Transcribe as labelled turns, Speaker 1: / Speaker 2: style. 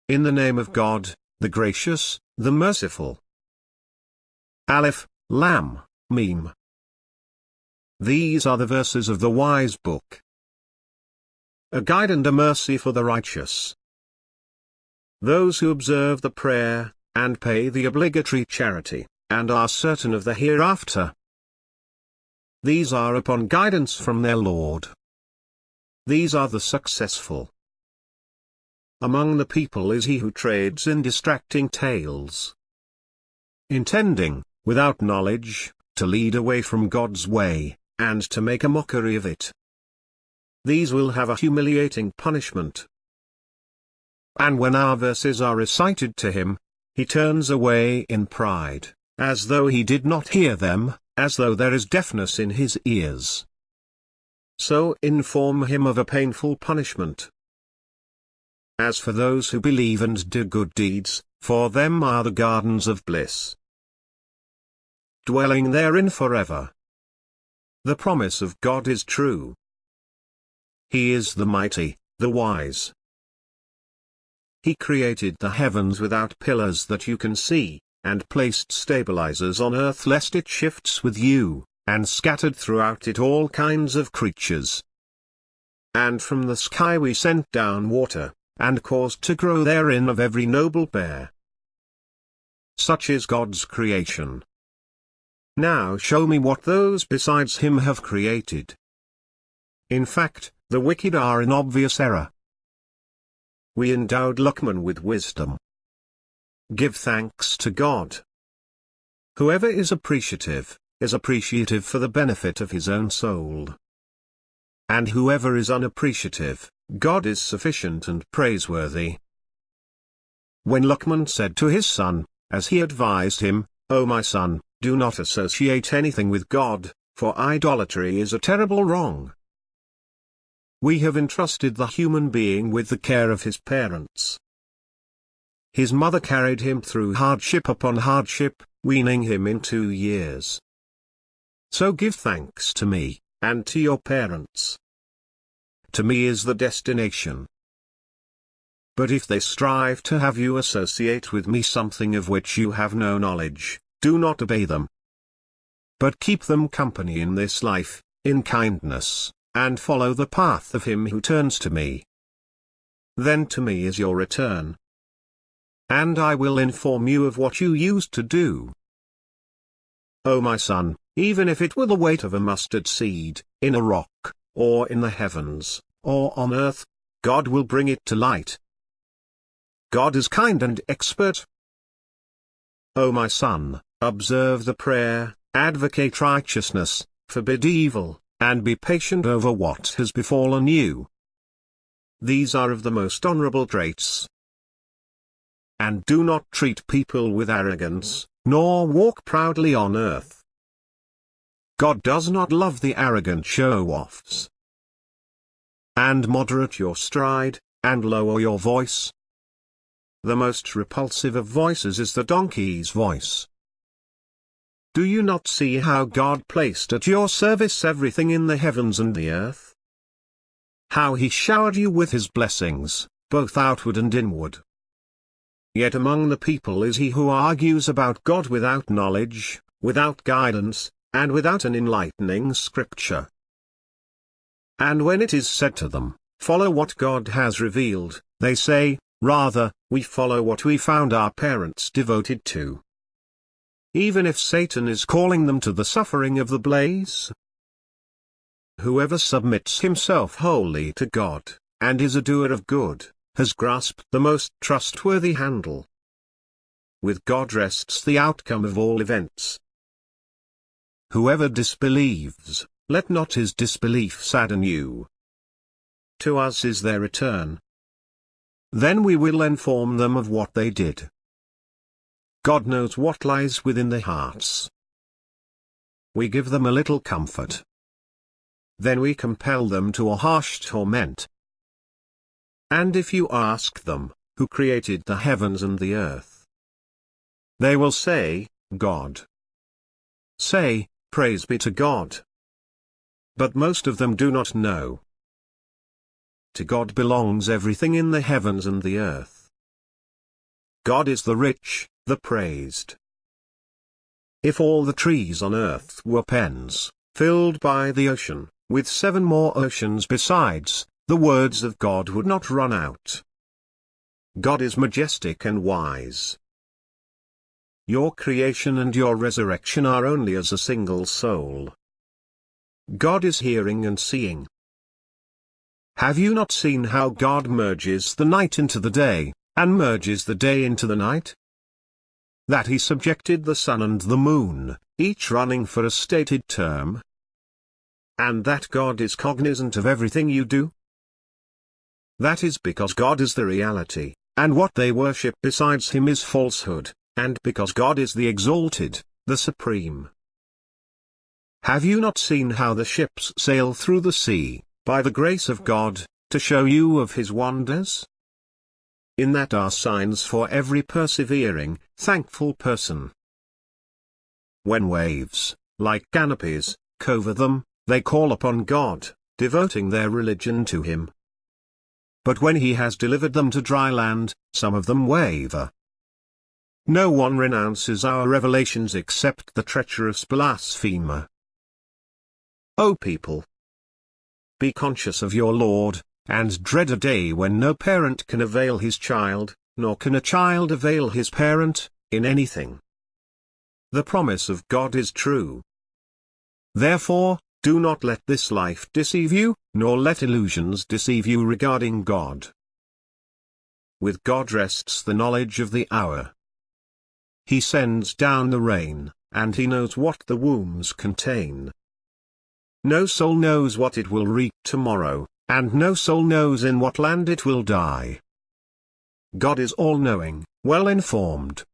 Speaker 1: In the name of God, the Gracious, the Merciful. Alif, Lam, Mim. These are the verses of the wise book. A guide and a mercy for the righteous. Those who observe the prayer, and pay the obligatory charity, and are certain of the hereafter. These are upon guidance from their Lord. These are the successful. Among the people is he who trades in distracting tales, intending, without knowledge, to lead away from God's way, and to make a mockery of it. These will have a humiliating punishment. And when our verses are recited to him, he turns away in pride, as though he did not hear them, as though there is deafness in his ears. So inform him of a painful punishment. As for those who believe and do good deeds, for them are the gardens of bliss, dwelling therein forever. The promise of God is true. He is the mighty, the wise. He created the heavens without pillars that you can see, and placed stabilizers on earth lest it shifts with you, and scattered throughout it all kinds of creatures. And from the sky we sent down water, and caused to grow therein of every noble bear. Such is God's creation. Now show me what those besides him have created. In fact, the wicked are in obvious error. We endowed Luqman with wisdom. Give thanks to God. Whoever is appreciative for the benefit of his own soul. And whoever is unappreciative, God is sufficient and praiseworthy. When Luqman said to his son, as he advised him, O my son, do not associate anything with God, for idolatry is a terrible wrong. We have entrusted the human being with the care of his parents. His mother carried him through hardship upon hardship, weaning him in 2 years. So give thanks to me, and to your parents. To me is the destination. But if they strive to have you associate with me something of which you have no knowledge, do not obey them. But keep them company in this life, in kindness, and follow the path of him who turns to me. Then to me is your return. And I will inform you of what you used to do. O my son, even if it were the weight of a mustard seed, in a rock, or in the heavens, or on earth, God will bring it to light. God is kind and expert. O my son, observe the prayer, advocate righteousness, forbid evil, and be patient over what has befallen you. These are of the most honorable traits. And do not treat people with arrogance, nor walk proudly on earth. God does not love the arrogant show-offs. And moderate your stride, and lower your voice. The most repulsive of voices is the donkey's voice. Do you not see how God placed at your service everything in the heavens and the earth? How he showered you with his blessings, both outward and inward. Yet among the people is he who argues about God without knowledge, without guidance, and without an enlightening scripture. And when it is said to them, follow what God has revealed, they say, rather, we follow what we found our parents devoted to. Even if Satan is calling them to the suffering of the blaze. Whoever submits himself wholly to God, and is a doer of good, has grasped the most trustworthy handle. With God rests the outcome of all events. Whoever disbelieves, let not his disbelief sadden you. To us is their return. Then we will inform them of what they did. God knows what lies within their hearts. We give them a little comfort. Then we compel them to a harsh torment. And if you ask them, who created the heavens and the earth? They will say, God. Say, praise be to God. But most of them do not know. To God belongs everything in the heavens and the earth. God is the rich, the praised. If all the trees on earth were pens, filled by the ocean, with 7 more oceans besides, the words of God would not run out. God is majestic and wise. Your creation and your resurrection are only as a single soul. God is hearing and seeing. Have you not seen how God merges the night into the day, and merges the day into the night? That he subjected the sun and the moon, each running for a stated term? And that God is cognizant of everything you do? That is because God is the reality, and what they worship besides him is falsehood, and because God is the exalted, the supreme. Have you not seen how the ships sail through the sea, by the grace of God, to show you of his wonders? In that are signs for every persevering, thankful person. When waves, like canopies, cover them, they call upon God, devoting their religion to him. But when he has delivered them to dry land, some of them waver. No one renounces our revelations except the treacherous blasphemer. O people! Be conscious of your Lord, and dread a day when no parent can avail his child, nor can a child avail his parent, in anything. The promise of God is true. Therefore, do not let this life deceive you, nor let illusions deceive you regarding God. With God rests the knowledge of the hour. He sends down the rain, and he knows what the wombs contain. No soul knows what it will reap tomorrow, and no soul knows in what land it will die. God is all-knowing, well-informed,